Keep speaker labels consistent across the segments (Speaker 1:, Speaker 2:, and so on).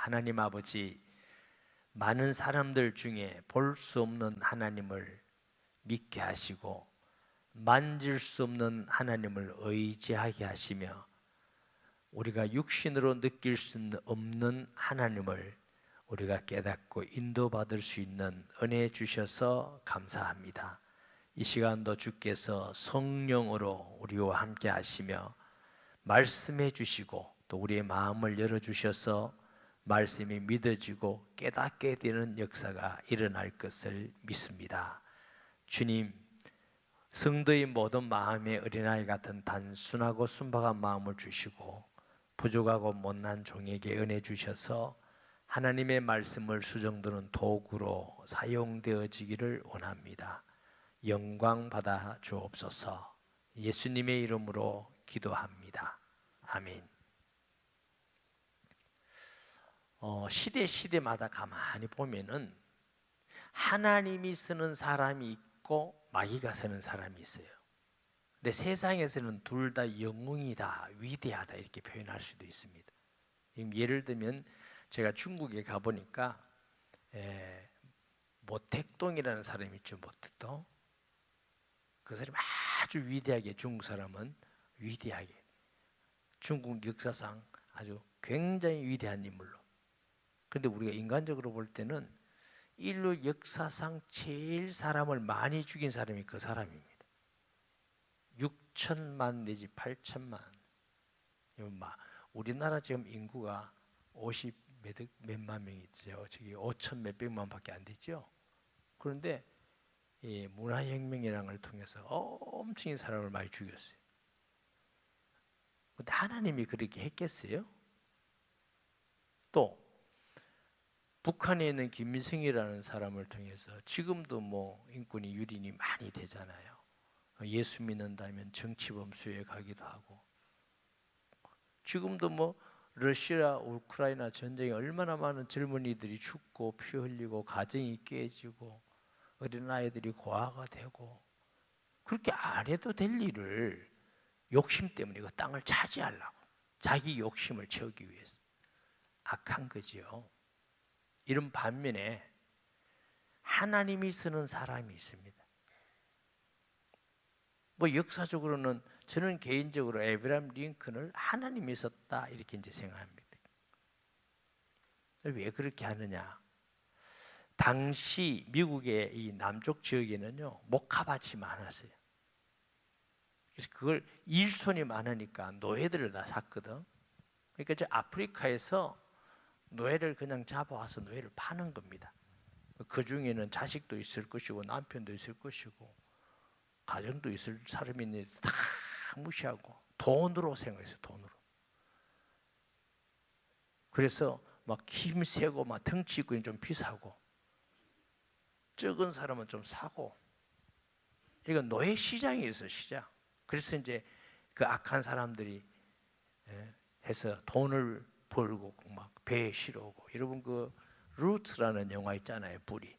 Speaker 1: 하나님 아버지, 많은 사람들 중에 볼 수 없는 하나님을 믿게 하시고 만질 수 없는 하나님을 의지하게 하시며 우리가 육신으로 느낄 수 없는 하나님을 우리가 깨닫고 인도받을 수 있는 은혜 주셔서 감사합니다. 이 시간도 주께서 성령으로 우리와 함께 하시며 말씀해 주시고 또 우리의 마음을 열어주셔서 말씀이 믿어지고 깨닫게 되는 역사가 일어날 것을 믿습니다. 주님, 성도의 모든 마음에 어린아이 같은 단순하고 순박한 마음을 주시고 부족하고 못난 종에게 은혜 주셔서 하나님의 말씀을 수정드는 도구로 사용되어지기를 원합니다. 영광 받아 주옵소서. 예수님의 이름으로 기도합니다. 아멘. 시대마다 가만히 보면은 하나님이 쓰는 사람이 있고 마귀가 쓰는 사람이 있어요. 근데 세상에서는 둘 다 영웅이다, 위대하다 이렇게 표현할 수도 있습니다. 예를 들면 제가 중국에 가보니까 모택동이라는 사람이 있죠. 모택동. 그 사람이 아주 위대하게, 중국 사람은 위대하게, 중국 역사상 아주 굉장히 위대한 인물로. 그런데 우리가 인간적으로 볼 때는 인류 역사상 제일 사람을 많이 죽인 사람이 그 사람입니다. 6천만 내지 8천만. 우리나라 지금 인구가 50 몇만 명이죠. 저기 5천 몇백만밖에 안 되죠. 그런데 이 문화혁명이라는 걸 통해서 엄청 사람을 많이 죽였어요. 근데 하나님이 그렇게 했겠어요? 또 북한에 있는 김일성이라는 사람을 통해서 지금도 뭐 인권이 유린이 많이 되잖아요. 예수 믿는다면 정치범수에 가기도 하고, 지금도 뭐 러시아 우크라이나 전쟁에 얼마나 많은 젊은이들이 죽고 피 흘리고 가정이 깨지고 어린아이들이 고아가 되고, 그렇게 안 해도 될 일을 욕심 때문에 그 땅을 차지하려고, 자기 욕심을 채우기 위해서 악한 거지요. 이런 반면에 하나님이 쓰는 사람이 있습니다. 뭐 역사적으로는 저는 개인적으로 에브라임 링컨을 하나님이 썼다 이렇게 이제 생각합니다. 왜 그렇게 하느냐? 당시 미국의 이 남쪽 지역에는요 목화밭이 많았어요. 그래서 그걸 일손이 많으니까 노예들을 다 샀거든. 그러니까 저 아프리카에서 노예를 그냥 잡아와서 노예를 파는 겁니다. 그 중에는 자식도 있을 것이고 남편도 있을 것이고 가정도 있을 사람이 있는데 다 무시하고 돈으로 생각했어요. 돈으로. 그래서 막 힘세고 막 덩치 있고 좀 비싸고 적은 사람은 좀 사고, 이건 노예 시장이 있어요. 시장. 그래서 이제 그 악한 사람들이 해서 돈을 벌고 막 배에 실어오고. 여러분 그 루트라는 영화 있잖아요. 뿌리.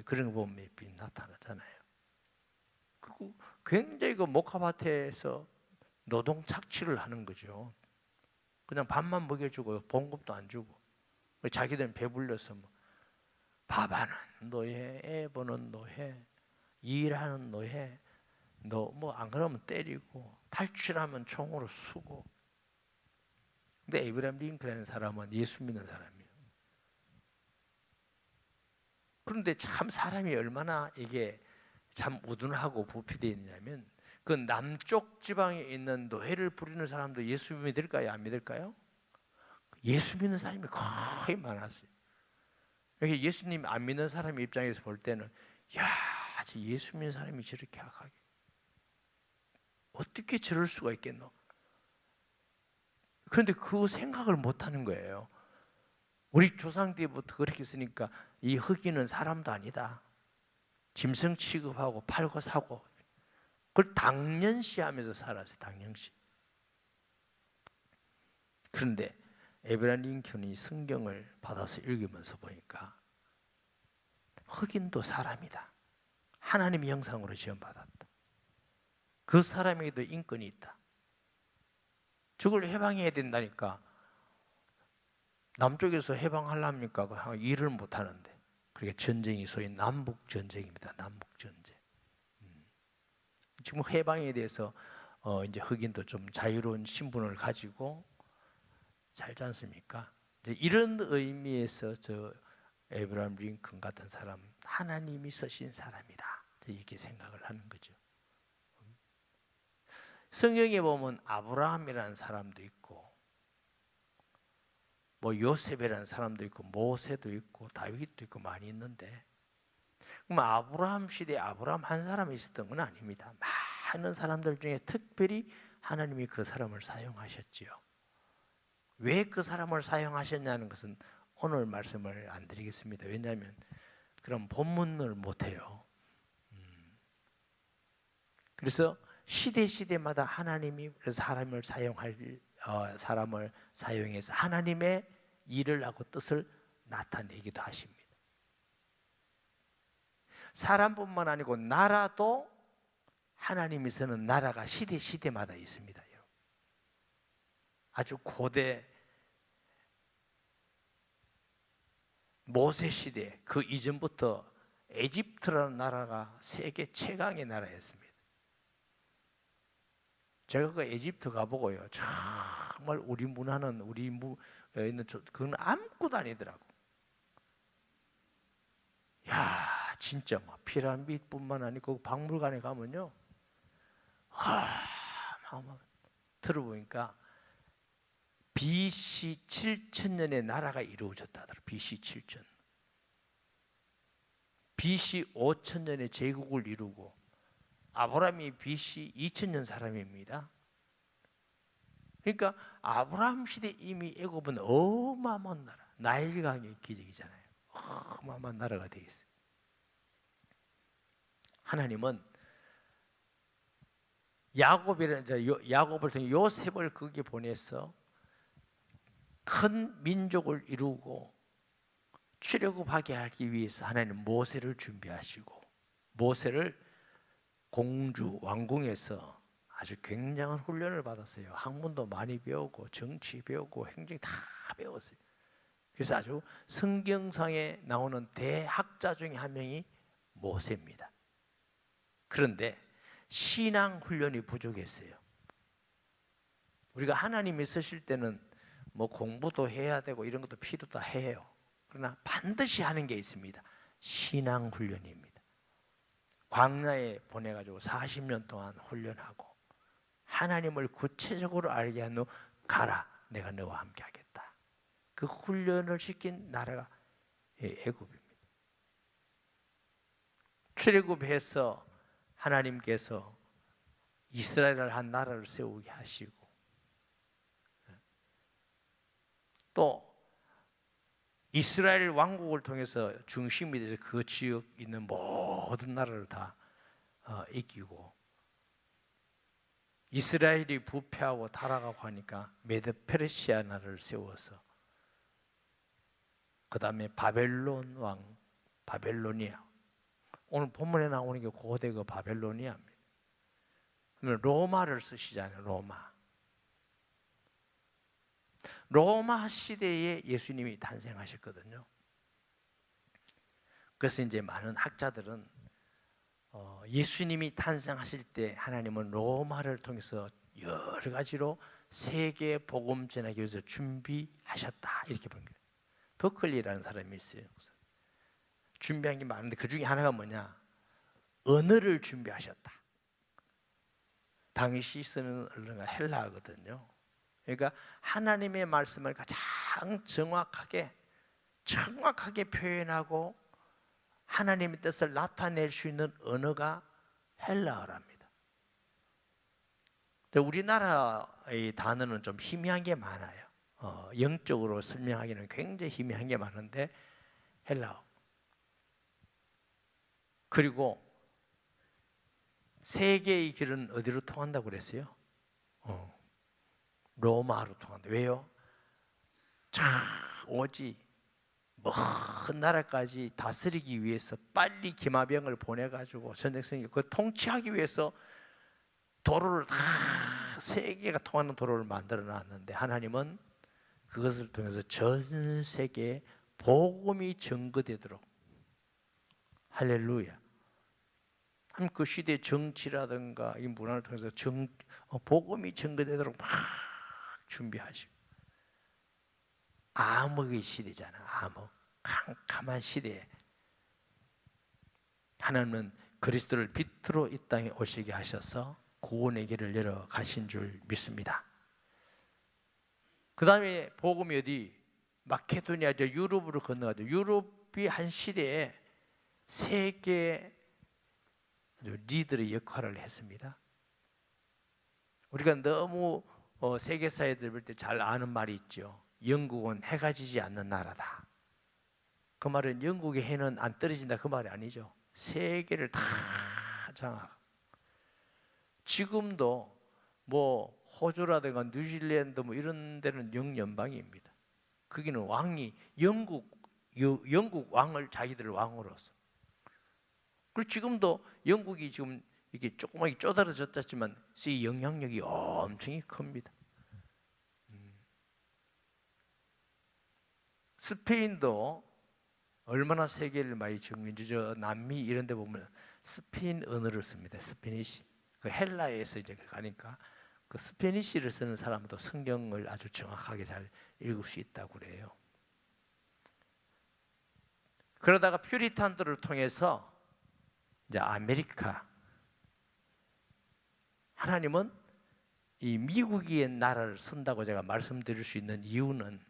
Speaker 1: 그런 거 보면 나타나잖아요. 그리고 굉장히 그 목화밭에서 노동 착취를 하는 거죠. 그냥 밥만 먹여주고 봉급도 안 주고, 자기들은 배불려서 뭐 밥하는 노예, 애 보는 노예, 일하는 노예, 너 뭐 안 그러면 때리고 탈출하면 총으로 쏘고. 근데 에이브라임 링컨이라는 사람은 예수 믿는 사람이에요. 그런데 참 사람이 얼마나 이게 참 우둔하고 부패되어 있냐면, 그 남쪽 지방에 있는 노예를 부리는 사람도 예수 믿을까요? 안 믿을까요? 예수 믿는 사람이 거의 많았어요. 그래서 예수님 안 믿는 사람 입장에서 볼 때는 야, 예수 믿는 사람이 저렇게 악하게 어떻게 저럴 수가 있겠노? 그런데 그 생각을 못하는 거예요. 우리 조상 때부터 그렇게 했으니까 이 흑인은 사람도 아니다, 짐승 취급하고 팔고 사고, 그걸 당연시하면서 살았어요. 당연시. 그런데 에브라임 링컨이 성경을 받아서 읽으면서 보니까 흑인도 사람이다, 하나님의 형상으로 지음받았다, 그 사람에게도 인권이 있다, 저걸 해방해야 된다니까. 남쪽에서 해방하려니까 일을 못 하는데. 그게 전쟁이 소위 남북 전쟁입니다. 남북 전쟁. 지금 해방에 대해서 이제 흑인도 좀 자유로운 신분을 가지고 살지 않습니까? 이제 이런 의미에서 저 에브라임 링컨 같은 사람, 하나님이 쓰신 사람이다. 이렇게 생각을 하는 거죠. 성경에 보면 아브라함이라는 사람도 있고, 뭐 요셉이라는 사람도 있고, 모세도 있고, 다윗도 있고 많이 있는데, 그럼 아브라함 시대에 아브라함 한 사람이 있었던 건 아닙니다. 많은 사람들 중에 특별히 하나님이 그 사람을 사용하셨지요. 왜 그 사람을 사용하셨냐는 것은 오늘 말씀을 안 드리겠습니다. 왜냐하면 그럼 본문을 못해요. 그래서 시대마다 하나님이 사람을 사람을 사용해서 하나님의 일을 하고 뜻을 나타내기도 하십니다. 사람뿐만 아니고 나라도 하나님이 쓰는 나라가 시대마다 있습니다. 아주 고대 모세 시대 그 이전부터 에집트라는 나라가 세계 최강의 나라였습니다. 제가 그 에집트 가보고요, 정말 우리 문화는 있는 그건 아무것도 아니더라고. 야, 진짜 막 피라미드뿐만 아니고 박물관에 가면요, 막 들어보니까 BC 7000년에 나라가 이루어졌다더라. BC 7000. BC 5000년에 제국을 이루고, 아브라함이 BC 2000년 사람입니다. 그러니까 아브라함 시대 이미 애굽은 어마어마한 나라, 나일강의 기적이잖아요. 어마어마한 나라가 되어 있어요. 하나님은 야곱을 통해 요셉을 거기에 보내서 큰 민족을 이루고 출애굽하게 하기 위해서 하나님 모세를 준비하시고, 모세를 왕궁에서 아주 굉장한 훈련을 받았어요. 학문도 많이 배우고 정치 배우고 행정 다 배웠어요. 그래서 아주 성경상에 나오는 대학자 중에 한 명이 모세입니다. 그런데 신앙 훈련이 부족했어요. 우리가 하나님이 쓰실 때는 뭐 공부도 해야 되고 이런 것도 필요 다 해요. 그러나 반드시 하는 게 있습니다. 신앙 훈련입니다. 광야에 보내가지고 40년 동안 훈련하고 하나님을 구체적으로 알게 한 후 가라, 내가 너와 함께 하겠다. 그 훈련을 시킨 나라가 애굽입니다. 출애굽해서 하나님께서 이스라엘을 한 나라를 세우게 하시고, 또 이스라엘 왕국을 통해서 중심이 돼서 그 지역 있는 모든 나라를 다 이기고, 이스라엘이 부패하고 타락하고 하니까 메드 페르시아 나라를 세워서, 그 다음에 바벨론 왕, 바벨로니아. 오늘 본문에 나오는 게 고대 그 바벨로니아입니다. 그러면 로마를 쓰시잖아요. 로마 시대에 예수님이 탄생하셨거든요. 그래서 이제 많은 학자들은 예수님이 탄생하실 때 하나님은 로마를 통해서 여러 가지로 세계 복음 전하기 위해서 준비하셨다, 이렇게 보는 거예요. 버클리라는 사람이 있어요. 준비한 게 많은데 그 중에 하나가 뭐냐? 언어를 준비하셨다. 당시 쓰는 언어가 헬라어거든요. 그러니까 하나님의 말씀을 가장 정확하게 표현하고 하나님의 뜻을 나타낼 수 있는 언어가 헬라어랍니다. 우리나라의 단어는 좀 희미한 게 많아요. 영적으로 설명하기는 굉장히 희미한 게 많은데 헬라어. 그리고 세계의 길은 어디로 통한다고 그랬어요? 로마로 통한다. 왜요? 오지 먼 나라까지 다스리기 위해서 빨리 기마병을 보내가지고 전쟁성이 그 통치하기 위해서 도로를 다 세계가 통하는 도로를 만들어 놨는데, 하나님은 그것을 통해서 전 세계에 복음이 전거되도록, 할렐루야. 그 시대의 정치라든가 이 문화를 통해서 복음이 전거되도록 막 준비하시고, 암흑의 시대잖아. 암흑, 캄캄한 시대에 하나님은 그리스도를 빛으로 이 땅에 오시게 하셔서 구원의 길을 열어 가신 줄 믿습니다. 그 다음에 복음이 어디? 마케도니아, 유럽으로 건너가죠. 유럽이 한 시대에 세계 리더의 역할을 했습니다. 우리가 너무 세계사에 들을 때 잘 아는 말이 있죠. 영국은 해가 지지 않는 나라다. 그 말은 영국의 해는 안 떨어진다 그 말이 아니죠. 세계를 다 장악. 지금도 뭐 호주라든가 뉴질랜드 뭐 이런 데는 영연방입니다. 거기는 왕이 영국 왕을 자기들 왕으로서. 그리고 지금도 영국이 지금 이게 조그맣게 쪼달아졌지만 이 영향력이 엄청 큽니다. 스페인도 얼마나 세계를 많이 정리죠. 남미 이런 데 보면 스페인 언어를 씁니다. 스페니시. 그 헬라에서 이제 가니까 그 스페니시를 쓰는 사람도 성경을 아주 정확하게 잘 읽을 수 있다고 그래요. 그러다가 퓨리탄들을 통해서 이제 아메리카, 하나님은 이 미국의 나라를 쓴다고 제가 말씀드릴 수 있는 이유는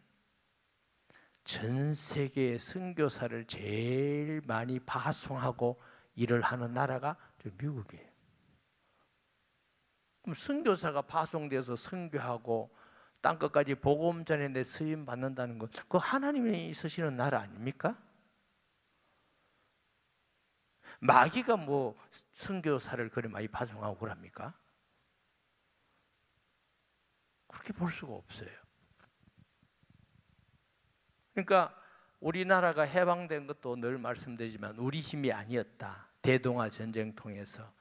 Speaker 1: 전 세계의 선교사를 제일 많이 파송하고 일을 하는 나라가 미국이에요. 그럼 선교사가 파송돼서 선교하고 땅끝까지 복음 전하는데 쓰임 받는다는 것, 그 하나님이 쓰시는 나라 아닙니까? 마귀가 뭐 선교사를 그리 많이 파송하고 그럽니까? 그렇게 볼 수가 없어요. 그러니까 우리나라가 해방된 것도 늘 말씀드리지만 우리 힘이 아니었다. 대동아 전쟁 통해서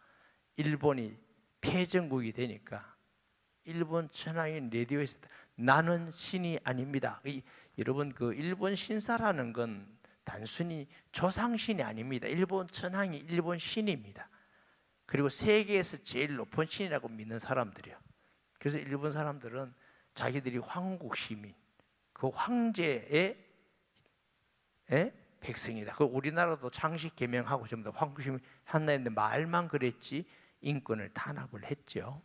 Speaker 1: 일본이 패전국이 되니까 일본 천황인 레디오에서 나는 신이 아닙니다. 여러분 그 일본 신사라는 건 단순히 조상신이 아닙니다. 일본 천황이 일본 신입니다. 그리고 세계에서 제일 높은 신이라고 믿는 사람들이요. 그래서 일본 사람들은 자기들이 황국 시민, 그 황제의 백성이다. 그 우리나라도 창식 개명하고 전부 다 황국 시민 한다는데 말만 그랬지 인권을 탄압을 했죠.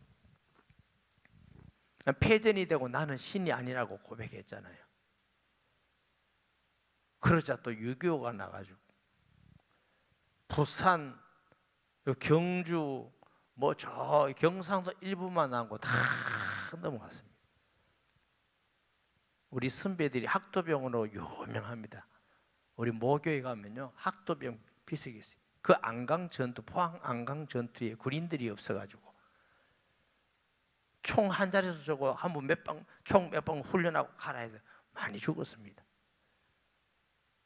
Speaker 1: 패전이 되고 나는 신이 아니라고 고백했잖아요. 그러자 또 6.25가 나가지고 부산, 경주, 뭐 저 경상도 일부만 남고 다 넘어갔습니다. 우리 선배들이 학도병으로 유명합니다. 우리 모교에 가면요 학도병 비석이 있어요. 그 안강 전투, 포항 안강 전투에 군인들이 없어가지고 총 한 자리에서 저거 한번 총 몇 방 훈련하고 가라 해서 많이 죽었습니다.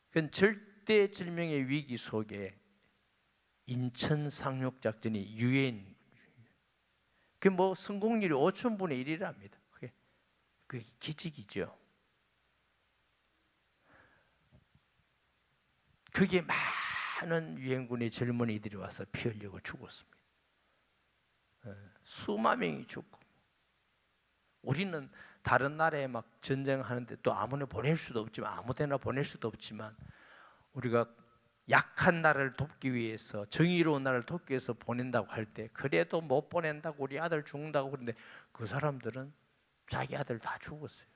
Speaker 1: 그건 절대절명의 위기 속에 인천 상륙 작전이 유엔, 그 뭐 성공률이 5,000분의 1이랍니다. 그게 기적이죠. 그게 많은 유엔군의 젊은이들이 와서 피 흘리고 죽었습니다. 수만 명이 죽고. 우리는 다른 나라에 막 전쟁하는데 또 아무나 보낼 수도 없지만 아무데나 보낼 수도 없지만 우리가 약한 나라를 돕기 위해서 정의로운 나라를 돕기 위해서 보낸다고 할 때 그래도 못 보낸다고 우리 아들 죽는다고 그러는데 그 사람들은 자기 아들 다 죽었어요.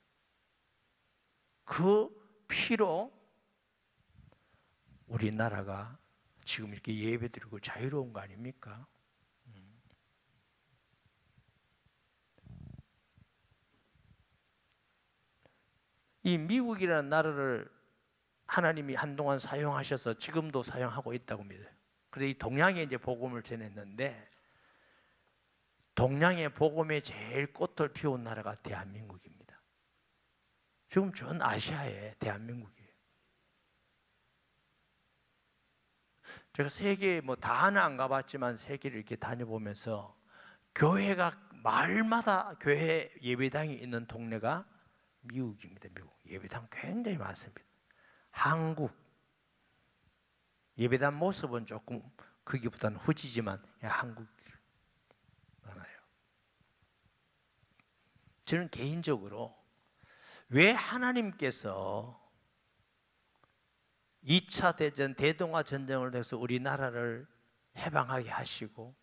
Speaker 1: 그 피로 우리나라가 지금 이렇게 예배드리고 자유로운 거 아닙니까? 이 미국이라는 나라를 하나님이 한동안 사용하셔서 지금도 사용하고 있다고 믿어요. 그런데 이 동양에 이제 복음을 전했는데 동양의 복음에 제일 꽃을 피운 나라가 대한민국입니다. 지금 전 아시아에 대한민국이에요. 제가 세계 뭐 다는 안 가봤지만 세계를 이렇게 다녀보면서 교회가 마을마다 교회 예배당이 있는 동네가 미국입니다. 미국. 예배당 굉장히 많습니다. 한국 예배당 모습은 조금 거기보다는 후지지만 한국 많아요. 저는 개인적으로 왜 하나님께서 2차 대전 대동아 전쟁을 통해서 우리나라를 해방하게 하시고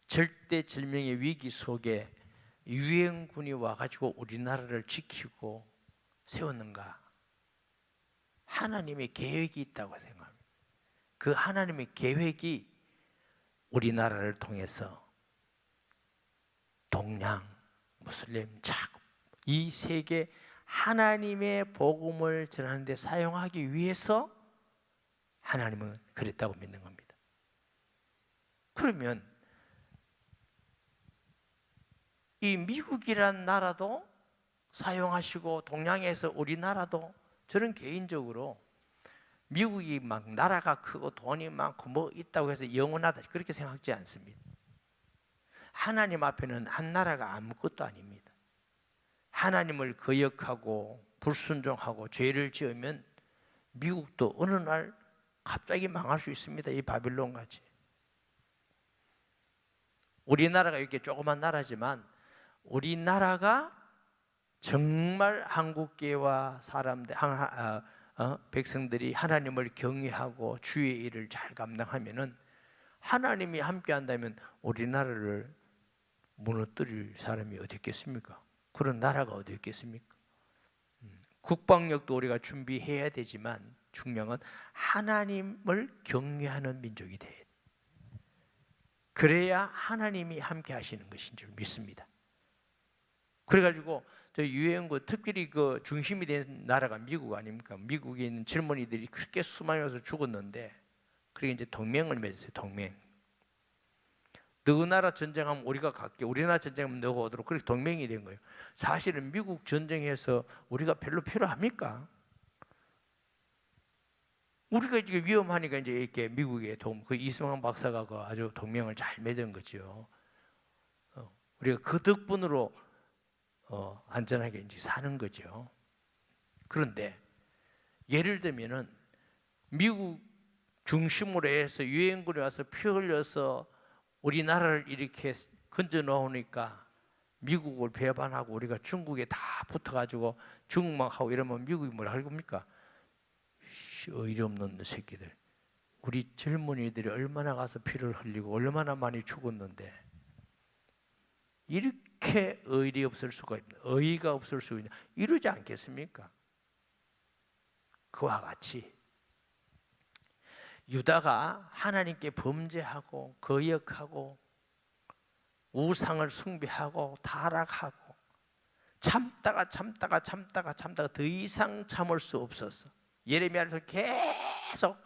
Speaker 1: 절대절명의 위기 속에 유엔군이 와가지고 우리나라를 지키고 세웠는가? 하나님의 계획이 있다고 생각합니다. 그 하나님의 계획이 우리나라를 통해서 동양, 무슬림, 자국 이 세계 하나님의 복음을 전하는 데 사용하기 위해서 하나님은 그랬다고 믿는 겁니다. 그러면 이 미국이란 나라도 사용하시고 동양에서 우리나라도 저는 개인적으로 미국이 막 나라가 크고 돈이 많고 뭐 있다고 해서 영원하다 그렇게 생각하지 않습니다. 하나님 앞에는 한 나라가 아무것도 아닙니다. 하나님을 거역하고 불순종하고 죄를 지으면 미국도 어느 날 갑자기 망할 수 있습니다. 이 바빌론같이. 우리나라가 이렇게 조그만 나라지만 우리나라가 정말 한국계와 사람들, 백성들이 하나님을 경외하고 주의 일을 잘 감당하면은 하나님이 함께 한다면 우리나라를 무너뜨릴 사람이 어디 있겠습니까? 그런 나라가 어디 있겠습니까? 국방력도 우리가 준비해야 되지만 중요한 건 하나님을 경외하는 민족이 돼야 돼요. 그래야 하나님이 함께 하시는 것인 줄 믿습니다. 그래가지고 저 유엔군 특별히 그 중심이 된 나라가 미국 아닙니까? 미국에 있는 젊은이들이 그렇게 수많이 와서 죽었는데 그리고 이제 동맹을 맺었어요. 동맹. 너 나라 전쟁하면 우리가 갈게. 우리나라 전쟁하면 너가 오도록 그렇게 동맹이 된 거예요. 사실은 미국 전쟁에서 우리가 별로 필요합니까? 우리가 이제 위험하니까 이제 이렇게 미국의 그 이승만 박사가 그 아주 동맹을 잘 맺은 거죠. 우리가 그 덕분으로 안전하게 이제 사는 거죠. 그런데 예를 들면은 미국 중심으로 해서 유엔군이 와서 피 흘려서 우리나라를 이렇게 건져 놓으니까 미국을 배반하고 우리가 중국에 다 붙어가지고 중국만 하고 이러면 미국이 뭘 할 겁니까? 의리 없는 새끼들. 우리 젊은이들이 얼마나 가서 피를 흘리고 얼마나 많이 죽었는데 이렇게 의리 없을 수가 있나? 의의가 없을 수 있냐? 이러지 않겠습니까? 그와 같이 유다가 하나님께 범죄하고 거역하고 우상을 숭배하고 타락하고 참다가 더 이상 참을 수 없었어. 예레미야를 계속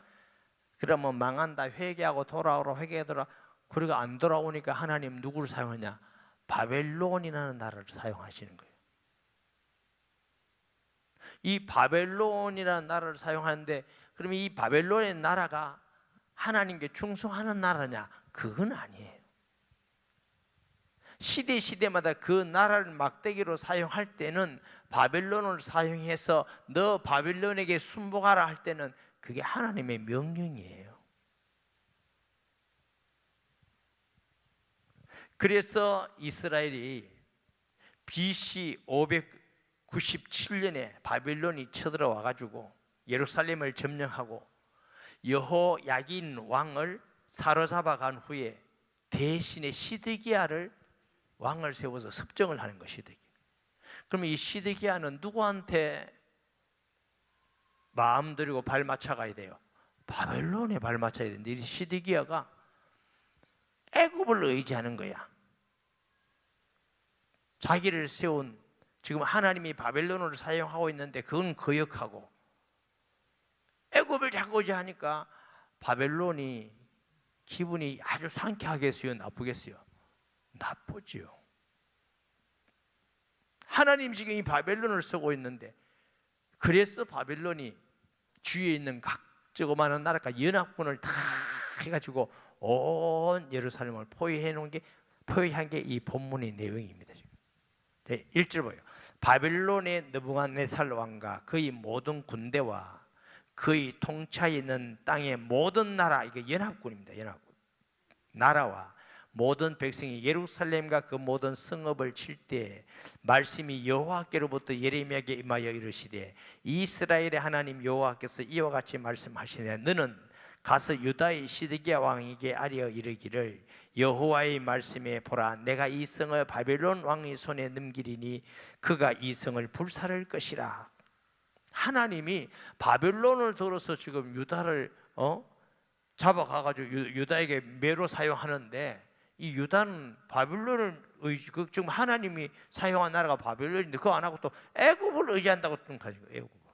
Speaker 1: 그러면 망한다 회개하고 돌아오라 회개하더라. 그리고 안 돌아오니까 하나님 누구를 사용하냐? 바벨론이라는 나라를 사용하시는 거예요. 이 바벨론이라는 나라를 사용하는데 그러면 이 바벨론의 나라가 하나님께 충성하는 나라냐? 그건 아니에요. 시대마다 그 나라를 막대기로 사용할 때는 바벨론을 사용해서 너 바벨론에게 순복하라 할 때는 그게 하나님의 명령이에요. 그래서 이스라엘이 BC 597년에 바벨론이 쳐들어와 가지고 예루살렘을 점령하고 여호야긴 왕을 사로잡아 간 후에 대신에 시드기야를 왕을 세워서 섭정을 하는 것이 시드기야. 그러면 이 시드기야는 누구한테 마음 들이고 발 맞춰 가야 돼요? 바벨론에 발 맞춰야 되는데 이 시드기야가 애굽을 의지하는 거야. 자기를 세운 지금 하나님이 바벨론을 사용하고 있는데 그건 거역하고 애굽을 자꾸 의지하니까 바벨론이 기분이 아주 상쾌하겠어요? 나쁘겠어요? 나쁘지요. 하나님 지금 이 바벨론을 쓰고 있는데 그래서 바벨론이 주위에 있는 각 조그마한 나라가 연합군을 다 해가지고 온 예루살렘을 포위한 게 이 본문의 내용입니다. 지금. 네, 1절 보여요. 바벨론의 느부갓네살 왕과 그의 모든 군대와 그의 통치하에 있는 땅의 모든 나라, 이게 연합군입니다. 연합군. 나라와 모든 백성이 예루살렘과 그 모든 성읍을 칠 때 말씀이 여호와께로부터 예레미야에게 임하여 이르시되 이스라엘의 하나님 여호와께서 이와 같이 말씀하시되 너는 가서 유다의 시드기야 왕에게 아뢰어 이르기를 여호와의 말씀에 보라 내가 이 성을 바벨론 왕의 손에 넘기리니 그가 이 성을 불살을 것이라. 하나님이 바벨론을 들어서 지금 유다를 잡아가가지고 유다에게 매로 사용하는데, 이 유다는 바벨론을 지금 하나님이 사용한 나라가 바벨론인데 그거 안 하고 또 애굽을 의지한다고 좀 가지고 애굽.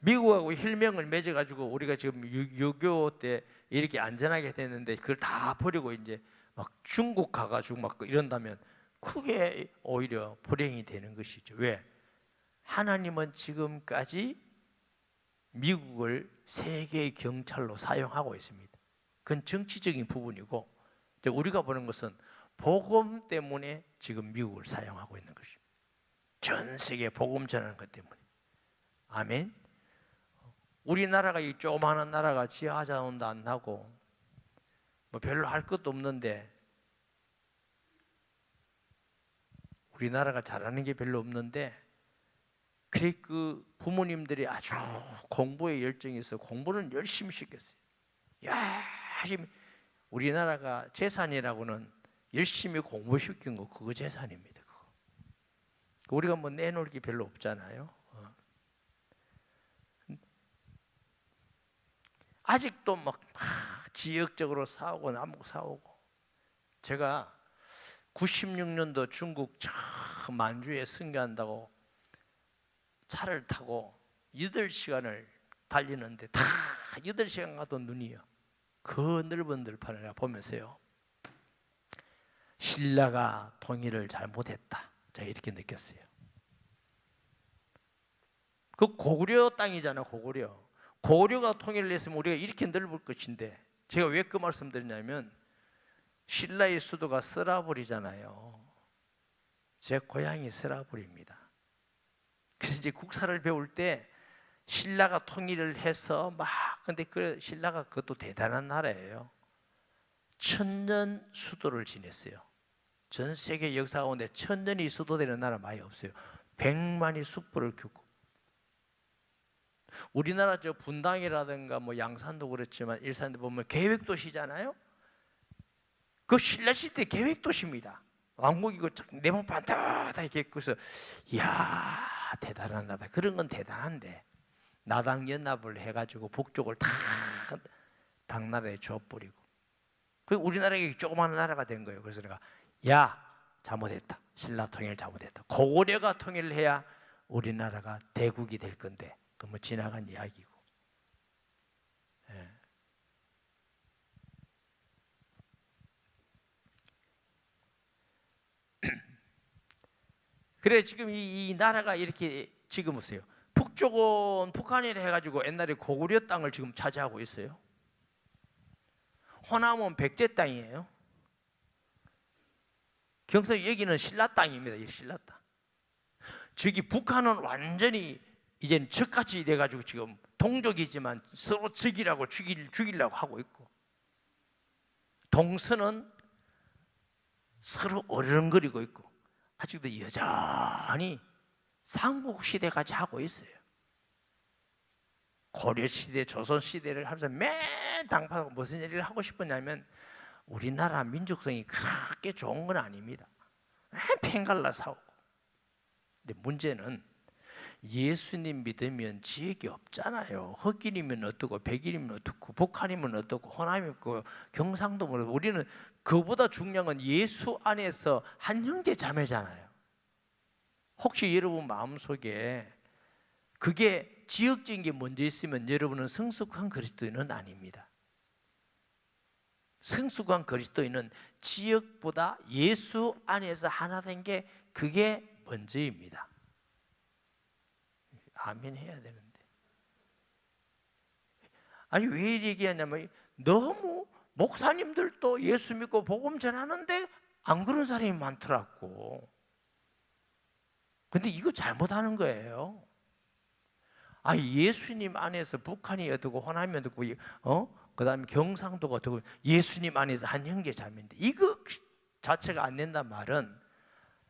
Speaker 1: 미국하고 혈맹을 맺어가지고 우리가 지금 6.25 때 이렇게 안전하게 됐는데 그걸 다 버리고 이제 막 중국 가가지고 막 이런다면 크게 오히려 불행이 되는 것이죠. 왜? 하나님은 지금까지 미국을 세계의 경찰로 사용하고 있습니다. 그건 정치적인 부분이고 우리가 보는 것은 복음 때문에 지금 미국을 사용하고 있는 것입니다. 전 세계에 복음 전하는 것 때문에. 아멘. 우리나라가 이 조그마한 나라가 지하자원도 안 나고 뭐 별로 할 것도 없는데, 우리나라가 잘하는 게 별로 없는데 그래 그 부모님들이 아주 공부에 열정이 있어 공부는 열심히 시켰어요. 열심히. 우리나라가 재산이라고는 열심히 공부시킨 거, 그거 재산입니다. 그거. 우리가 뭐 내놓을 게 별로 없잖아요. 아직도 막 지역적으로 싸우고 남북 싸우고. 제가 96년도 중국 만주에 선교한다고 차를 타고 8시간을 달리는데 다 8시간 가도 눈이요. 그 넓은 들판을 보면서요, 신라가 통일을 잘못했다, 제가 이렇게 느꼈어요. 그 고구려 땅이잖아요. 고구려가 통일을 했으면 우리가 이렇게 넓을 것인데, 제가 왜 그 말씀 드리냐면 신라의 수도가 서라불이잖아요. 제 고향이 서라불입니다. 그래서 이제 국사를 배울 때 신라가 통일을 해서 근데 그 신라가 그것도 대단한 나라예요. 1000년 수도를 지냈어요. 전 세계 역사 가운데 1000년이 수도되는 나라 많이 없어요. 100만이 숯불을 켜고. 우리나라 저 분당이라든가 뭐 양산도 그렇지만 일산도 보면 계획도시잖아요. 그 신라 시대 계획도시입니다. 왕국이고 네모 반듯하게 이렇게 그래서 이야 대단한 나라. 그런 건 대단한데 나당 연합을 해가지고 북쪽을 다 당나라에 줘버리고, 그 우리나라가 조그마한 나라가 된 거예요. 그래서 내가 잘못했다. 신라 통일 잘못했다. 고구려가 통일을 해야 우리나라가 대국이 될 건데 그 뭐 지나간 이야기고. 예. 그래 지금 이 나라가 이렇게 지금 보세요. 북쪽은 북한이라 해가지고 옛날에 고구려 땅을 지금 차지하고 있어요. 호남은 백제 땅이에요. 경서 여기는 신라 땅입니다. 이 신라 땅. 저기 북한은 완전히 이제는 적같이 돼가지고 지금 동족이지만 서로 적이라고 죽이려고 하고 있고, 동서는 서로 어른거리고 있고, 아직도 여전히 삼국시대까지 하고 있어요. 고려시대, 조선시대를 하면서 맨 당파하고 무슨 일을 하고 싶었냐면 우리나라 민족성이 그렇게 좋은 건 아닙니다. 맨 팽갈라 싸우고. 근데 문제는 예수님 믿으면 지역이 없잖아요. 흑인이면 어떻고 백인이면 어떻고 북한이면 어떻고 호남이면 어떻고 경상도 뭐 우리는 그보다 중요한 건 예수 안에서 한 형제 자매잖아요. 혹시 여러분 마음속에 그게 지역적인 게 먼저 있으면 여러분은 성숙한 그리스도인은 아닙니다. 성숙한 그리스도인은 지역보다 예수 안에서 하나 된 게 그게 먼저입니다. 아멘 해야 되는데. 아니 왜 얘기하냐면 너무 목사님들도 예수 믿고 복음 전하는데 안 그런 사람이 많더라고. 근데 이거 잘못하는 거예요. 예수님 안에서 북한이 어떻고 호남이 어떻고 그다음에 경상도가 어떻고 예수님 안에서 한 형제 자매인데 이거 자체가 안 된단 말은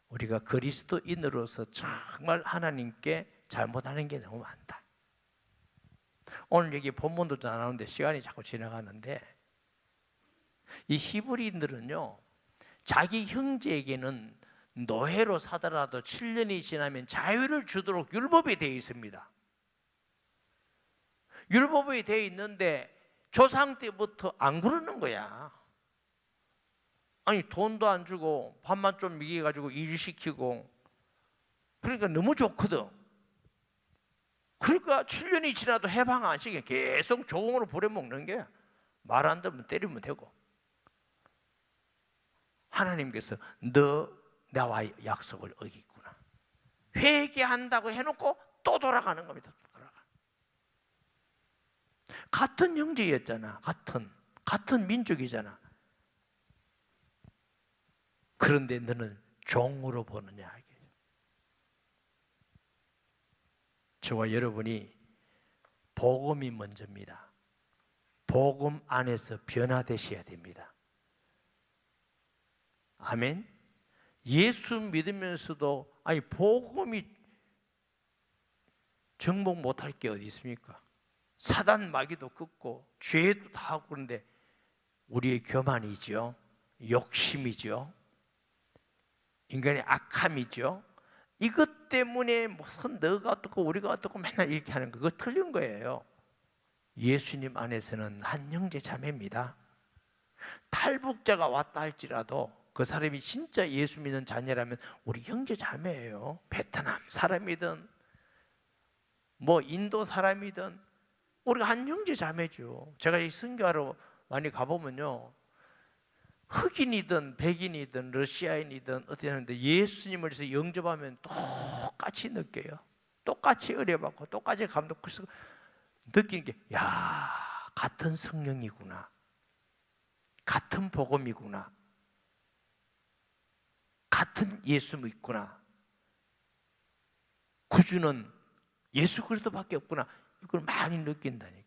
Speaker 1: 우리가 그리스도인으로서 정말 하나님께 잘못하는 게 너무 많다. 오늘 여기 본문도 안 나오는데 시간이 자꾸 지나가는데 이 히브리인들은요, 자기 형제에게는 노예로 사더라도 7년이 지나면 자유를 주도록 율법이 되어 있습니다. 율법이 되어 있는데 조상 때부터 안 그러는 거야. 돈도 안 주고 밥만 좀 먹여가지고 일시키고, 그러니까 너무 좋거든. 그러니까 7년이 지나도 해방 안 시켜 계속 조공으로 부려먹는 게, 말 안 들으면 때리면 되고. 하나님께서 너 나와 약속을 어겼구나, 회개한다고 해놓고 또 돌아가는 겁니다. 같은 형제였잖아. 같은 민족이잖아. 그런데 너는 종으로 보느냐. 저와 여러분이 복음이 먼저입니다. 복음 안에서 변화되셔야 됩니다. 아멘. 예수 믿으면서도 복음이 정복 못할 게 어디 있습니까? 사단 마귀도 끊고 죄도 다 하고, 그런데 우리의 교만이죠, 욕심이죠, 인간의 악함이죠. 이것 때문에 무슨 너가 어떻고 우리가 어떻고 맨날 이렇게 하는 거, 그거 틀린 거예요. 예수님 안에서는 한 형제 자매입니다. 탈북자가 왔다 할지라도 그 사람이 진짜 예수 믿는 자녀라면 우리 형제 자매예요. 베트남 사람이든 인도 사람이든 우리가 한 형제 자매죠. 제가 이 선교하러 많이 가보면요, 흑인이든 백인이든 러시아인이든 어떻게 하는데 예수님을 영접하면 똑같이 느껴요. 똑같이 의뢰받고 똑같이 감동. 그래서 느끼는 게, 같은 성령이구나, 같은 복음이구나, 같은 예수 믿구나, 구주는 예수 그리스도밖에 없구나, 이걸 많이 느낀다니까.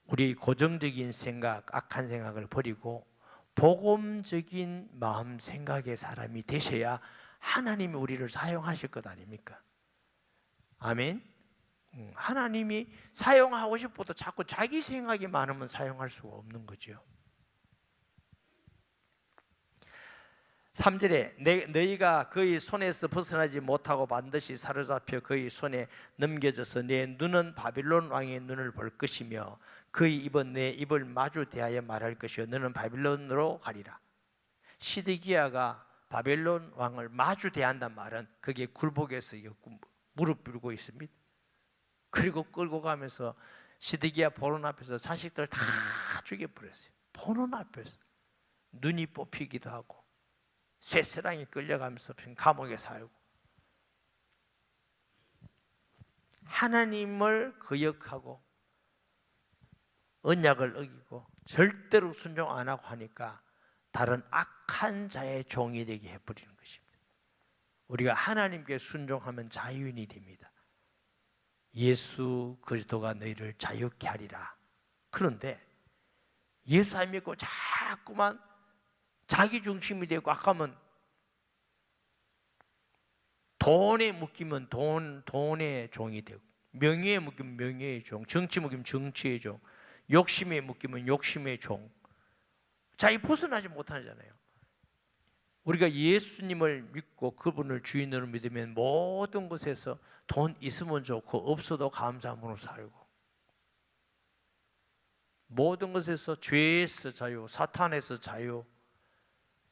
Speaker 1: 우리 고정적인 생각, 악한 생각을 버리고 복음적인 마음 생각의 사람이 되셔야 하나님이 우리를 사용하실 것 아닙니까? 아멘. 하나님이 사용하고 싶어도 자꾸 자기 생각이 많으면 사용할 수가 없는 거죠. 3절에 너희가 그의 손에서 벗어나지 못하고 반드시 사로잡혀 그의 손에 넘겨져서 내 눈은 바빌론 왕의 눈을 볼 것이며 그의 입은 내 입을 마주 대하여 말할 것이요 너는 바빌론으로 가리라. 시드기야가 바벨론 왕을 마주 대한단 말은 그게 굴복해서 무릎 꿇고 있습니다. 그리고 끌고 가면서 시드기야 보는 앞에서 자식들 다 죽여버렸어요. 보는 앞에서 눈이 뽑히기도 하고 쇠사랑이 끌려가면서 감옥에 살고, 하나님을 거역하고 언약을 어기고 절대로 순종 안 하고 하니까 다른 악한 자의 종이 되게 해버리는 것입니다. 우리가 하나님께 순종하면 자유인이 됩니다. 예수 그리스도가 너희를 자유케 하리라. 그런데 예수 안 믿고 자꾸만 자기 중심이 되고, 아까 하면 돈에 묶이면 돈의 종이 되고, 명예에 묶이면 명예의 종, 정치 묶이면 정치의 종, 욕심에 묶이면 욕심의 종. 자기 벗어나지 못하잖아요. 우리가 예수님을 믿고 그분을 주인으로 믿으면 모든 것에서 돈 있으면 좋고 없어도 감사함으로 살고, 모든 것에서 죄에서 자유, 사탄에서 자유,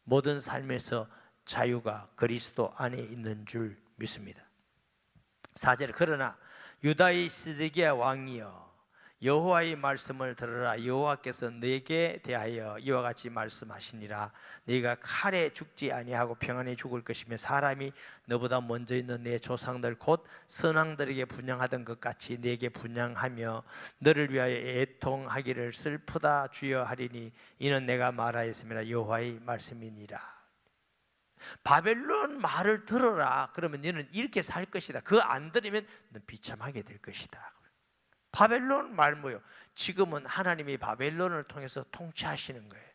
Speaker 1: 모든 삶에서 자유가 그리스도 안에 있는 줄 믿습니다. 4절, 그러나 유다의 시드기야 왕이여 여호와의 말씀을 들으라. 여호와께서 네게 대하여 이와 같이 말씀하시니라. 네가 칼에 죽지 아니하고 평안히 죽을 것이며 사람이 너보다 먼저 있는 내 조상들 곧 선왕들에게 분향하던 것 같이 네게 분향하며 너를 위하여 애통하기를 슬프다 주여 하리니 이는 내가 말하였음이라. 여호와의 말씀이니라. 바벨론 말을 들어라. 그러면 너는 이렇게 살 것이다. 그거 안 들으면 너 비참하게 될 것이다. 바벨론 말 뭐요? 지금은 하나님이 바벨론을 통해서 통치하시는 거예요.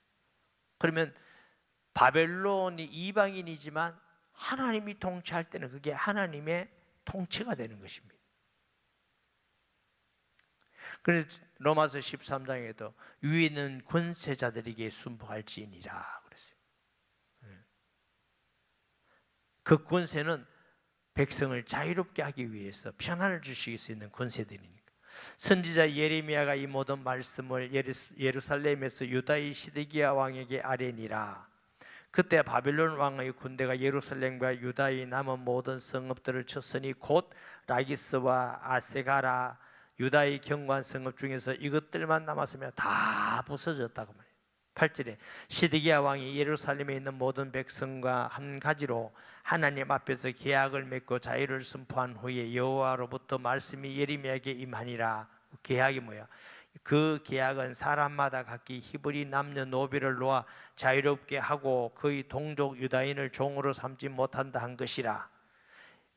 Speaker 1: 그러면 바벨론이 이방인이지만 하나님이 통치할 때는 그게 하나님의 통치가 되는 것입니다. 그래서 로마서 13장에도 위에 있는 권세자들에게 순복할지니라 그랬어요. 그 권세는 백성을 자유롭게 하기 위해서 편안을 주실 수 있는 권세들이니까. 선지자 예레미야가 이 모든 말씀을 예루살렘에서 유다의 시드기야 왕에게 아뢰니라. 그때 바벨론 왕의 군대가 예루살렘과 유다의 남은 모든 성읍들을 쳤으니 곧 라기스와 아세가라 유다의 경관 성읍 중에서 이것들만 남았으며 다 부서졌다고 말해요. 8절에 시드기야 왕이 예루살렘에 있는 모든 백성과 한 가지로 하나님 앞에서 계약을 맺고 자유를 선포한 후에 여호와로부터 말씀이 예레미야에게 임하니라. 계약이 뭐야? 그 계약은 사람마다 각기 히브리 남녀노비를 놓아 자유롭게 하고 그의 동족 유다인을 종으로 삼지 못한다 한 것이라.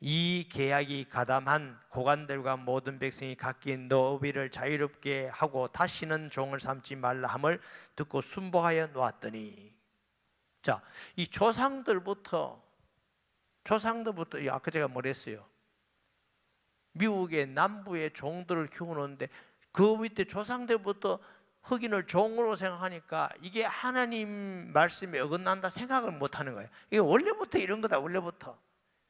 Speaker 1: 이 계약이 가담한 고관들과 모든 백성이 각기 노비를 자유롭게 하고 다시는 종을 삼지 말라 함을 듣고 순복하여 놓았더니, 자, 이 조상들부터 아까 제가 뭐랬어요? 미국의 남부의 종들을 키우는데 그 밑에 조상들부터 흑인을 종으로 생각하니까 이게 하나님 말씀에 어긋난다 생각을 못하는 거예요. 이게 원래부터 이런 거다. 원래부터.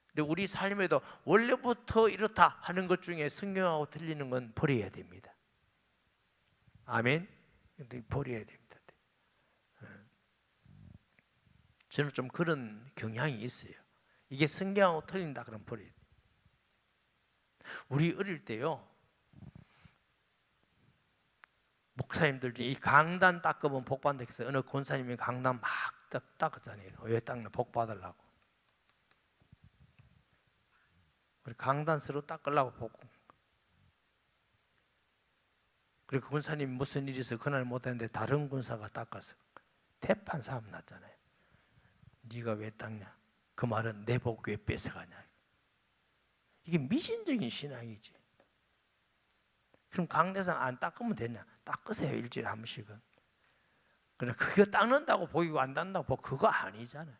Speaker 1: 근데 우리 삶에도 원래부터 이렇다 하는 것 중에 성경하고 틀리는 건 버려야 됩니다. 아멘. 근데 버려야 됩니다. 저는 좀 그런 경향이 있어요. 이게 성경하고 틀린다 그러면 버려야 돼요. 우리 어릴 때요, 목사님들 중에 이 강단 닦으면 복 받는다 해서 어느 권사님이 강단 막 닦았잖아요. 왜 닦나? 복 받으려고. 우리 강단 서로 닦으려고 보고. 그리고 권사님 무슨 일이 있어 그날 못했는데 다른 권사가 닦아서 대판 싸움 났잖아요. 네가 왜 닦냐? 그 말은 내 복 왜 뺏어가냐? 이게 미신적인 신앙이지. 그럼 강대상 안 닦으면 되냐? 닦으세요. 일주일에 한 번씩은. 그러나 그거 닦는다고 보이고 안 닦는다고 보고 그거 아니잖아요.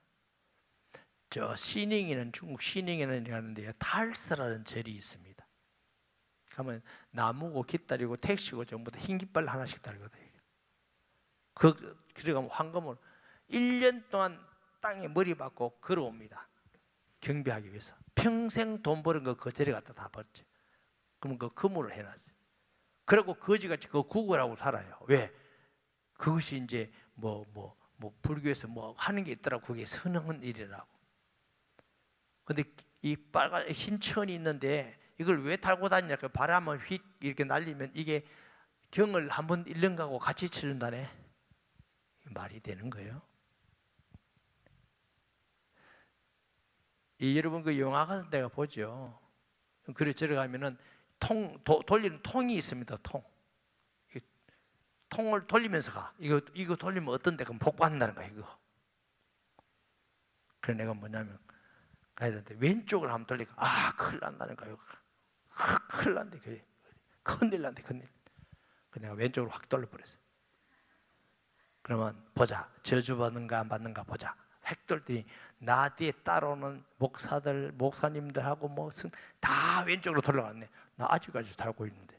Speaker 1: 저 시닝이는 중국 시닝이라는 데가는데요, 탈스라는 절이 있습니다. 가면 나무고 깃다리고 택시고 전부 다 흰 깃발 하나씩 달거든요. 그래가면 황금으로 1년 동안 땅에 머리 박고 걸어옵니다. 경배하기 위해서. 평생 돈 버는 거 그 절에 갖다 다 버렸죠. 그러면 그 금으로 해놨어요. 그리고 거지같이 그거 구걸하고 살아요. 왜? 그것이 이제 불교에서 뭐 하는 게 있더라고. 그게 선한 일이라고. 근데 이 빨간 흰 천이 있는데 이걸 왜 달고 다니냐? 그 바람을 휙 이렇게 날리면 이게 경을 한번 잃는 거하고 같이 쳐준다네. 말이 되는 거예요? 여러분 그 영화 같은 데가 보죠. 그래 들어가면은 돌리는 통이 있습니다. 통을 돌리면서 가. 이거 돌리면 어떤 데 그럼 복 받는다는 거야 이거. 그래 내가 뭐냐면 가야 되는데 왼쪽으로 한번 돌리고 큰일 난다는 거예요. 큰일 난대 큰일 난대 큰일. 그래 내가 왼쪽으로 확 돌려버렸어요. 그러면 보자 저주 받는가 안 받는가 보자. 획 돌더니 나 뒤에 따라오는 목사님들하고 다 왼쪽으로 돌아갔네. 나 아직까지 달고 있는데.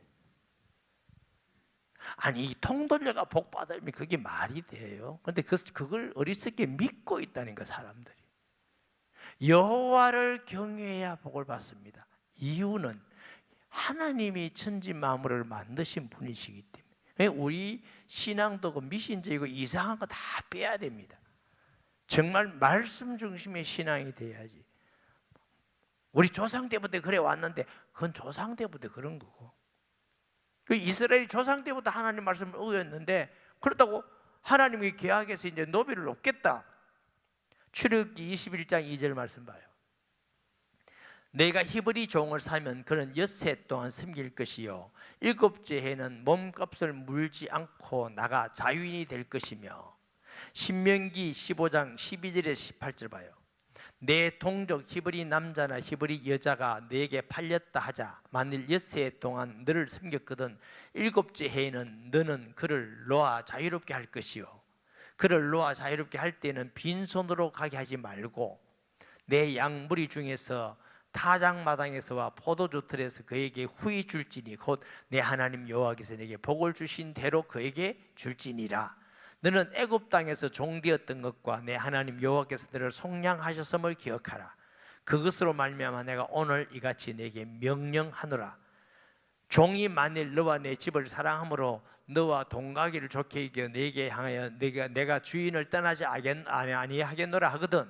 Speaker 1: 아니 이 통 돌려가 복 받으면 그게 말이 돼요? 근데 그걸 어리석게 믿고 있다니까 사람들이. 여호와를 경외해야 복을 받습니다. 이유는 하나님이 천지 만물을 만드신 분이시기 때문에. 우리 신앙도 그 미신적이고 이상한 거 다 빼야 됩니다. 정말 말씀 중심의 신앙이 돼야지. 우리 조상 때부터 그래 왔는데 그건 조상 때부터 그런 거고. 그 이스라엘이 조상 때부터 하나님 말씀을 어겼는데, 그렇다고 하나님이 계약해서 이제 노비를 높겠다. 출애굽기 21장 2절 말씀 봐요. 내가 히브리 종을 사면 그는 엿새 동안 섬길 것이요 일곱째 해는 몸값을 물지 않고 나가 자유인이 될 것이며, 신명기 15장 12절에서 18절 봐요. 내 동족 히브리 남자나 히브리 여자가 내게 팔렸다 하자 만일 엿새 동안 너를 섬겼거든 일곱째 해에는 너는 그를 놓아 자유롭게 할 것이요 그를 놓아 자유롭게 할 때는 빈손으로 가게 하지 말고 내 양무리 중에서 타작마당에서와 포도주 틀에서 그에게 후히 줄지니 곧 내 하나님 여호와께서 내게 복을 주신 대로 그에게 줄지니라. 너는 애굽 땅에서 종되었던 것과 내 하나님 여호와께서 너를 속량하셨음을 기억하라. 그것으로 말미암아 내가 오늘 이같이 내게 명령하노라. 종이 만일 너와 내 집을 사랑함으로 너와 동가기를 좋게 여겨 내게 향하여 내가 주인을 떠나지 아니하겠노라 하거든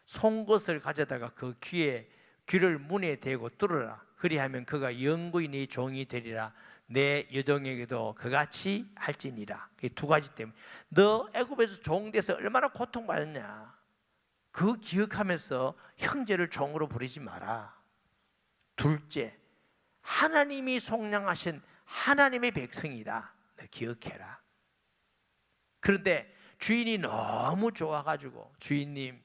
Speaker 1: 송곳을 가져다가 그 귀를 문에 대고 뚫으라. 그리하면 그가 영구히 네 종이 되리라. 내 여종에게도 그같이 할지니라. 이 두 가지 때문에 너 애굽에서 종돼서 얼마나 고통받았냐, 그거 기억하면서 형제를 종으로 부르지 마라. 둘째, 하나님이 속량하신 하나님의 백성이다, 너 기억해라. 그런데 주인이 너무 좋아가지고, 주인님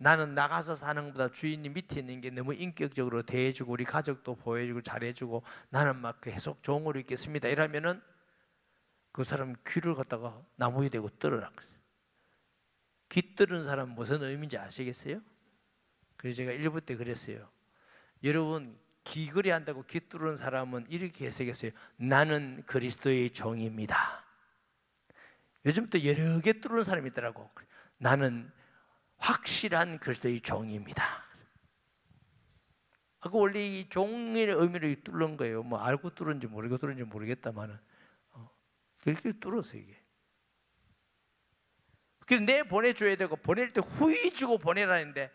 Speaker 1: 나는 나가서 사는 것보다 주인님 밑에 있는 게 너무 인격적으로 대해주고 우리 가족도 보여주고 잘해주고 나는 막 계속 종으로 있겠습니다 이러면은 그 사람 귀를 갖다가 나무에 대고 뚫으라. 귀 뚫은 사람 무슨 의미인지 아시겠어요? 그래서 제가 1부 때 그랬어요. 여러분 귀걸이 한다고 귀 뚫은 사람은 이렇게 해석했어요. 나는 그리스도의 종입니다. 요즘 또 여러 개 뚫은 사람이 있더라고. 나는 확실한 그리스도의 종입니다. 그 원래 이 종의 의미를 뚫는 거예요. 뭐 알고 뚫은지 모르고 뚫은지 모르겠다만은 그렇게 뚫었어 이게. 그래서 내 보내줘야 되고 보낼 때 후히 주고 보내라는데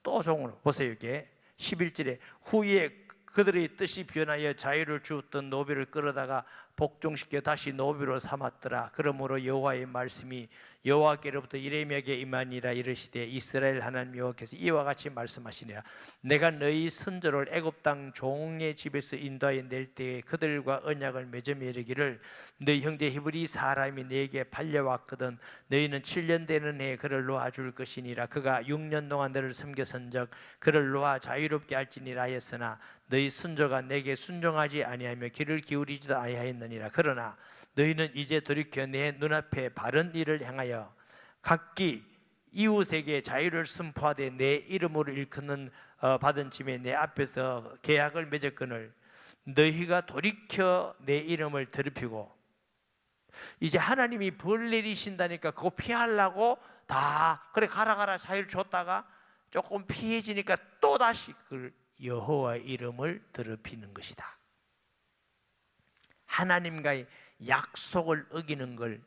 Speaker 1: 또 종으로 보세요. 이게 11절에 후에 그들의 뜻이 변하여 자유를 주었던 노비를 끌어다가 복종시켜 다시 노비로 삼았더라. 그러므로 여호와의 말씀이 여호와께로부터 예레미야에게 임하니라. 이르시되 이스라엘 하나님 여호와께서 이와 같이 말씀하시니라. 내가 너희 선조를 애굽 땅 종의 집에서 인도하여 낼 때에 그들과 언약을 맺으며 이르기를 너희 형제 히브리 사람이 내게 팔려왔거든 너희는 7년 되는 해에 그를 놓아줄 것이니라. 그가 6년 동안 너를 섬겼은즉 그를 놓아 자유롭게 할지니라 하였으나 너희 선조가 내게 순종하지 아니하며 귀를 기울이지도 아니하였느니라. 그러나 너희는 이제 돌이켜 내 눈앞에 바른 일을 행하여 각기 이웃에게 자유를 선포하되 내 이름으로 일컫는 받은 짐에 내 앞에서 계약을 맺었거늘 너희가 돌이켜 내 이름을 더럽히고, 이제 하나님이 벌 내리신다니까 그거 피하려고 다 그래 가라 자유를 줬다가 조금 피해지니까 또다시 그걸 여호와의 이름을 더럽히는 것이다. 하나님과의 약속을 어기는 걸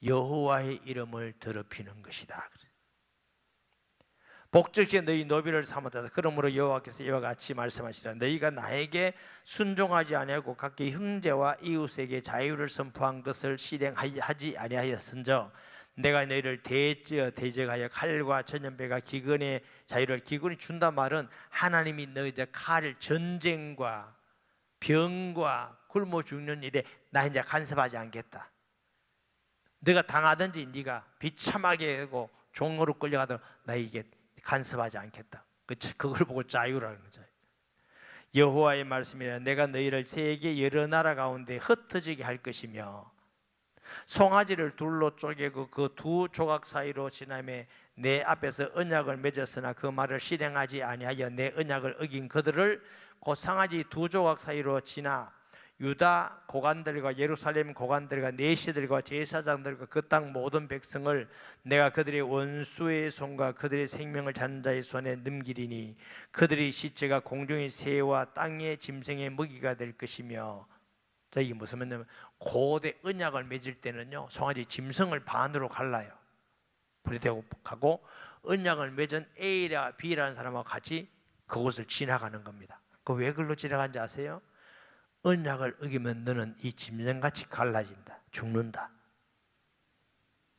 Speaker 1: 여호와의 이름을 더럽히는 것이다. 복적시에 너희 노비를 삼았다. 그러므로 여호와께서 이와 같이 말씀하시라. 너희가 나에게 순종하지 아니하고 각기 형제와 이웃에게 자유를 선포한 것을 실행하지 아니하였은즉 내가 너희를 대적하여 칼과 전염병과 기근의 자유를, 기근이 준단 말은 하나님이 너희 칼, 전쟁과 병과 굶어 죽는 일에 나 이제 간섭하지 않겠다. 네가 당하든지 네가 비참하게 하고 종으로 끌려가도 나 이게 간섭하지 않겠다. 그걸 보고 자유라는 거죠. 여호와의 말씀이라. 내가 너희를 세계 여러 나라 가운데 흩어지게 할 것이며 송아지를 둘로 쪼개고 그 두 조각 사이로 지나매 내 앞에서 언약을 맺었으나 그 말을 실행하지 아니하여 내 언약을 어긴 그들을 그 송아지 두 조각 사이로 지나 유다 고관들과 예루살렘 고관들과 내시들과 제사장들과 그 땅 모든 백성을 내가 그들의 원수의 손과 그들의 생명을 잡는 자의 손에 넘기리니 그들의 시체가 공중의 새와 땅의 짐승의 먹이가 될 것이며. 자, 이게 무슨 말이냐면 고대 언약을 맺을 때는요 송아지 짐승을 반으로 갈라요. 불이 되고 가고 언약을 맺은 A라 B라는 사람하고 같이 그곳을 지나가는 겁니다. 그 왜 그걸로 지나간지 아세요? 언약을 어기면 너는 이 짐승같이 갈라진다. 죽는다.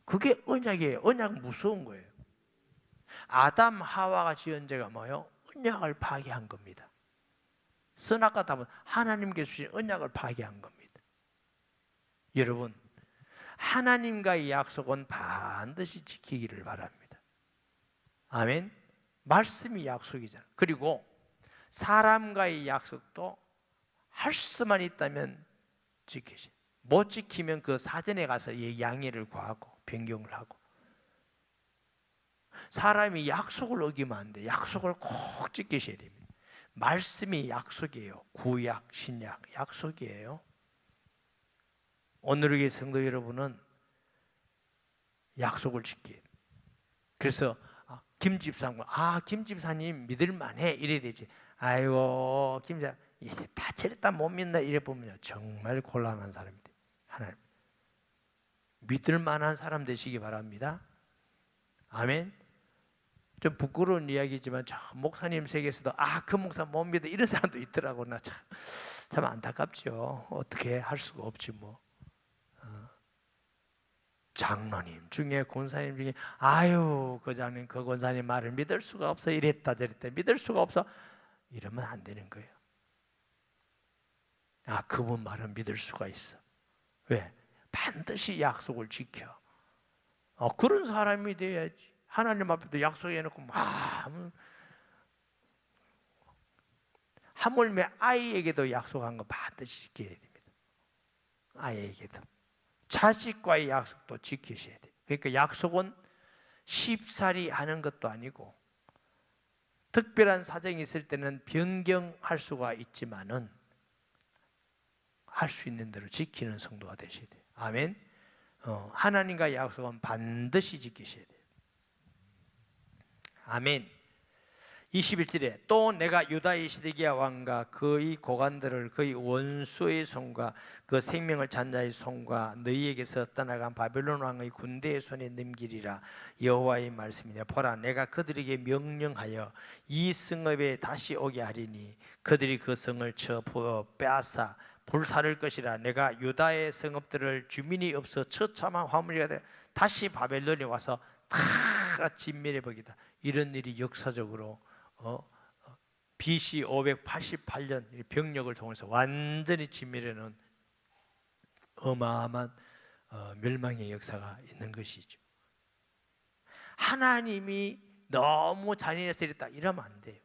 Speaker 1: 그게 언약이에요. 언약은 무서운 거예요. 아담 하와가 지은 죄가 뭐예요? 언약을 파괴한 겁니다. 선악과 담은 하나님께서 주신 언약을 파괴한 겁니다. 여러분, 하나님과의 약속은 반드시 지키기를 바랍니다. 아멘. 말씀이 약속이잖아요. 그리고 사람과의 약속도 할 수만 있다면 지키시. 못 지키면 그 사전에 가서 양해를 구하고 변경을 하고. 사람이 약속을 어기면 안 돼. 약속을 꼭 지키셔야 됩니다. 말씀이 약속이에요. 구약, 신약 약속이에요. 오늘의 교회 성도 여러분은 약속을 지켜야 돼요. 그래서 김 집사님, 김 집사님 믿을만해 이래야 되지. 아이고 김 집사 다 저랬다 못 믿나 이래 보면요 정말 곤란한 사람이 돼요. 하나님 믿을만한 사람 되시기 바랍니다. 아멘. 좀 부끄러운 이야기지만 저 목사님 세계에서도 그 목사 못 믿어 이런 사람도 있더라고. 나 참 안타깝죠. 어떻게 할 수가 없지 뭐. 장로님 중에 권사님 중에 그 장로님 그 권사님 말을 믿을 수가 없어 이랬다 저랬다 믿을 수가 없어 이러면 안 되는 거예요. 그분 말은 믿을 수가 있어. 왜? 반드시 약속을 지켜. 그런 사람이 돼야지. 하나님 앞에도 약속해놓고 하물며 아이에게도 약속한 거 반드시 지켜야 됩니다. 아이에게도. 자식과의 약속도 지키셔야 돼요. 그러니까 약속은 쉽사리 하는 것도 아니고 특별한 사정이 있을 때는 변경할 수가 있지만은 할 수 있는 대로 지키는 성도가 되셔야 돼요. 아멘. 하나님과의 약속은 반드시 지키셔야 돼요. 아멘. 21절에 또 내가 유다의 시드기야 왕과 그의 고관들을 그의 원수의 손과 그 생명을 잔자의 손과 너희에게서 떠나간 바벨론 왕의 군대의 손에 넘기리라. 여호와의 말씀이냐. 보라 내가 그들에게 명령하여 이 성읍에 다시 오게 하리니 그들이 그 성을 쳐 빼앗아 불사를 것이라. 내가 유다의 성읍들을 주민이 없어 처참한 화물이 되어 다시 바벨론에 와서 다 진멸해 버리다. 이런 일이 역사적으로 BC 588년 병력을 통해서 완전히 진멸해놓은 어마어마한 멸망의 역사가 있는 것이죠. 하나님이 너무 잔인해서 이랬다 이러면 안 돼요.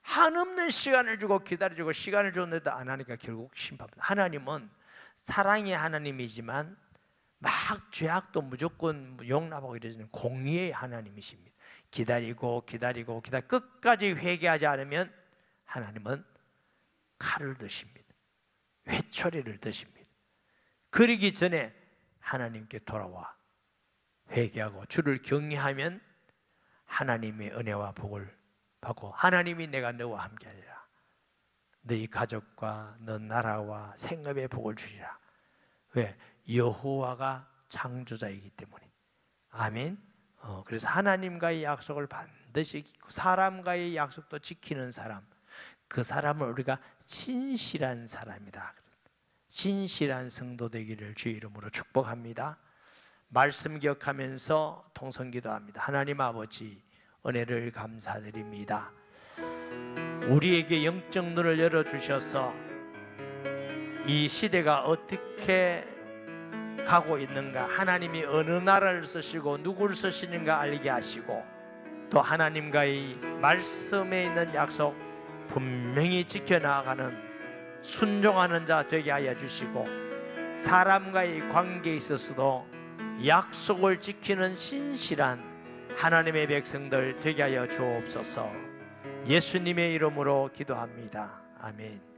Speaker 1: 한없는 시간을 주고 기다려주고 시간을 줬는데도 안 하니까 결국 심판합니다. 하나님은 사랑의 하나님이지만 막 죄악도 무조건 용납하고 이러지는 공의의 하나님이십니다. 기다리고 끝까지 회개하지 않으면 하나님은 칼을 드십니다. 회초리를 드십니다. 그러기 전에 하나님께 돌아와 회개하고 주를 경외하면 하나님의 은혜와 복을 받고 하나님이 내가 너와 함께하리라. 너희 가족과 너 나라와 생업의 복을 주리라. 왜? 여호와가 창조자이기 때문에. 아멘. 그래서 하나님과의 약속을 반드시 지키고 사람과의 약속도 지키는 사람, 그 사람을 우리가 신실한 사람이다. 신실한 성도 되기를 주의 이름으로 축복합니다. 말씀 기억하면서 통성기도합니다. 하나님 아버지 은혜를 감사드립니다. 우리에게 영적 눈을 열어주셔서 이 시대가 어떻게 가고 있는가, 하나님이 어느 나라를 쓰시고 누구를 쓰시는가 알게 하시고 또 하나님과의 말씀에 있는 약속 분명히 지켜나가는 순종하는 자 되게 하여 주시고 사람과의 관계에 있어서도 약속을 지키는 신실한 하나님의 백성들 되게 하여 주옵소서. 예수님의 이름으로 기도합니다. 아멘.